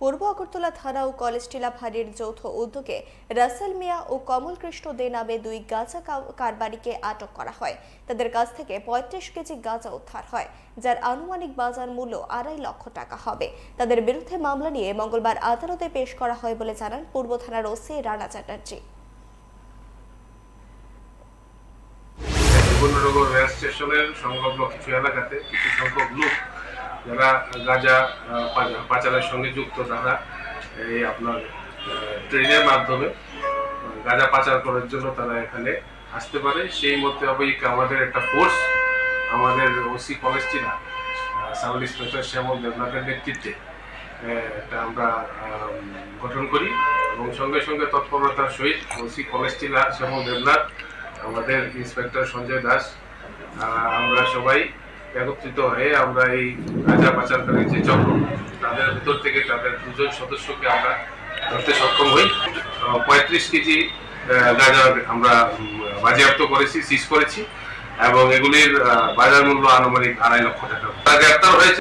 পূর্ব আগরতলা থানা ও কলেজটিলা ফাঁড়ির যৌথ উদ্যোগে রাসেল মিয়া ও কমল কৃষ্ণ দে নামে দুই গাঁজা কারবারিকে আটক করা হয়। তাদের কাছ থেকে ৩৫ কেজি গাঁজা উদ্ধার হয়, যার আনুমানিক বাজার মূল্য ২.৫ লক্ষ টাকা হবে। তাদের বিরুদ্ধে মামলা নিয়ে মঙ্গলবার আদালতে পেশ করা হয় বলে জানান পূর্ব থানার ওসি রানা চ্যাটার্জি। সুবর্ণনগর রেল স্টেশনের সংলগ্ন কিছু এলাকাতে কিছু সংখ্যক লোক যারা গাঁজা পাচারের সঙ্গে যুক্ত, তারা এই আপনার ট্রেনের মাধ্যমে গাঁজা পাচার করার জন্য তারা এখানে আসতে পারে। সেই মোতাবেক আমাদের একটা ফোর্স, আমাদের ওসি কলেজটিলা সাব ইন্সপেক্টর শ্যামল দেবনাথের নেতৃত্বে এটা আমরা গঠন করি এবং সঙ্গে সঙ্গে তৎপরতার সহিত ওসি কলেজটিলা শ্যামল দেবনাথ, আমাদের ইন্সপেক্টর সঞ্জয় দাস, আমরা সবাই একত্রিত হয়ে আমরা এই গাঁজা পাচারকারীর যে চক্র, তাদের ভিতর থেকে তাদের 2জন সদস্যকে আমরা ধরতে সক্ষম হই। ৩৫ কেজি গাঁজা আমরা বাজেয়াপ্ত করেছি, সিজ করেছি এবং এগুলির বাজার মূল্য আনুমানিক ২.৫ লক্ষ টাকা। গ্রেপ্তার হয়েছে।